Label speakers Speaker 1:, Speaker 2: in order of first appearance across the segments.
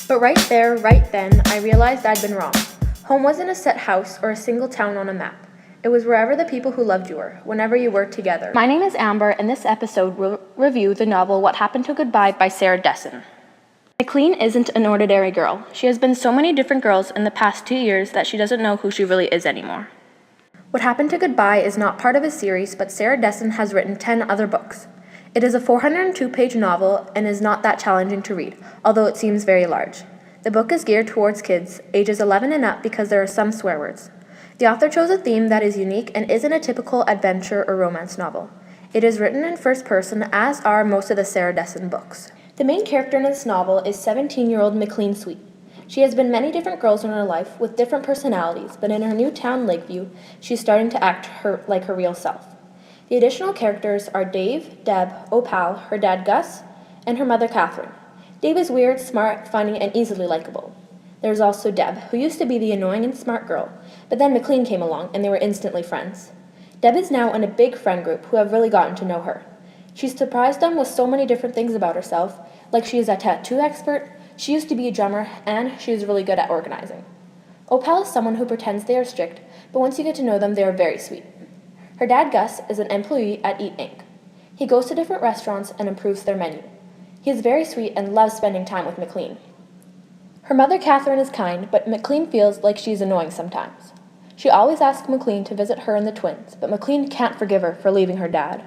Speaker 1: But right there, right then, I realized I'd been wrong. Home wasn't a set house or a single town on a map. It was wherever the people who loved you were, whenever you were together.
Speaker 2: My name is Amber, and this episode will review the novel What Happened to Goodbye by Sarah Dessen. McLean isn't an ordinary girl. She has been so many different girls in the past 2 years that she doesn't know who she really is anymore.
Speaker 1: What Happened to Goodbye is not part of a series, but Sarah Dessen has written 10 other books. It is a 402-page novel and is not that challenging to read, although it seems very large. The book is geared towards kids, ages 11 and up, because there are some swear words. The author chose a theme that is unique and isn't a typical adventure or romance novel. It is written in first person, as are most of the Sarah Dessen books. The main character in this novel is 17-year-old McLean Sweet. She has been many different girls in her life with different personalities, but in her new town, Lakeview, she's starting to act like her real self. The additional characters are Dave, Deb, Opal, her dad Gus, and her mother Catherine. Dave is weird, smart, funny, and easily likable. There's also Deb, who used to be the annoying and smart girl, but then McLean came along and they were instantly friends. Deb is now in a big friend group who have really gotten to know her. She's surprised them with so many different things about herself, like she is a tattoo expert, she used to be a drummer, and she is really good at organizing. Opal is someone who pretends they are strict, but once you get to know them, they are very sweet. Her dad, Gus, is an employee at Eat Inc. He goes to different restaurants and improves their menu. He is very sweet and loves spending time with McLean. Her mother, Catherine, is kind, but McLean feels like she is annoying sometimes. She always asks McLean to visit her and the twins, but McLean can't forgive her for leaving her dad.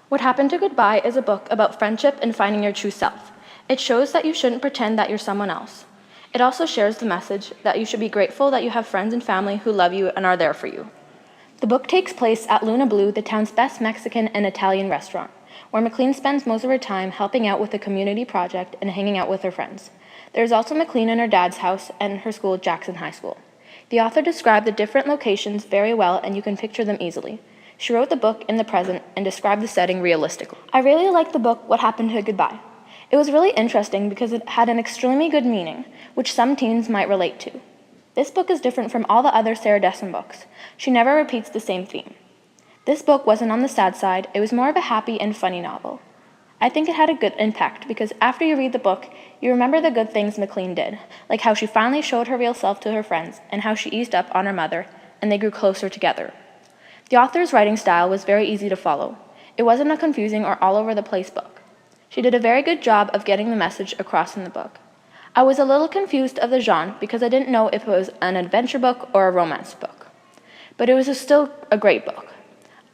Speaker 1: What Happened to Goodbye is a book about friendship and finding your true self. It shows that you shouldn't pretend that you're someone else. It also shares the message that you should be grateful that you have friends and family who love you and are there for you. The book takes place at Luna Blue, the town's best Mexican and Italian restaurant, where McLean spends most of her time helping out with a community project and hanging out with her friends. There's also McLean in her dad's house and her school, Jackson High School. The author described the different locations very well, and you can picture them easily. She wrote the book in the present and described the setting realistically. I really liked the book, What Happened to Goodbye. It was really interesting because it had an extremely good meaning, which some teens might relate to. This book is different from all the other Sarah Dessen books. She never repeats the same theme. This book wasn't on the sad side, it was more of a happy and funny novel. I think it had a good impact because after you read the book, you remember the good things McLean did, like how she finally showed her real self to her friends and how she eased up on her mother, and they grew closer together. The author's writing style was very easy to follow. It wasn't a confusing or all-over-the-place book. She did a very good job of getting the message across in the book. I was a little confused of the genre because I didn't know if it was an adventure book or a romance book. But it was still a great book.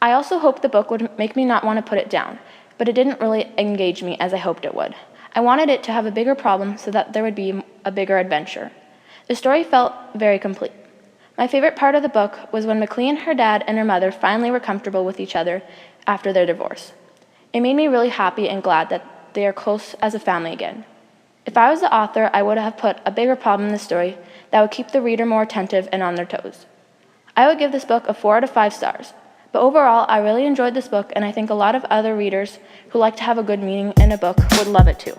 Speaker 1: I also hoped the book would make me not want to put it down, but it didn't really engage me as I hoped it would. I wanted it to have a bigger problem so that there would be a bigger adventure. The story felt very complete. My favorite part of the book was when McLean, her dad, and her mother finally were comfortable with each other after their divorce. It made me really happy and glad that they are close as a family again. If I was the author, I would have put a bigger problem in the story that would keep the reader more attentive and on their toes. I would give this book a 4 out of 5 stars. But overall, I really enjoyed this book, and I think a lot of other readers who like to have a good meaning in a book would love it too.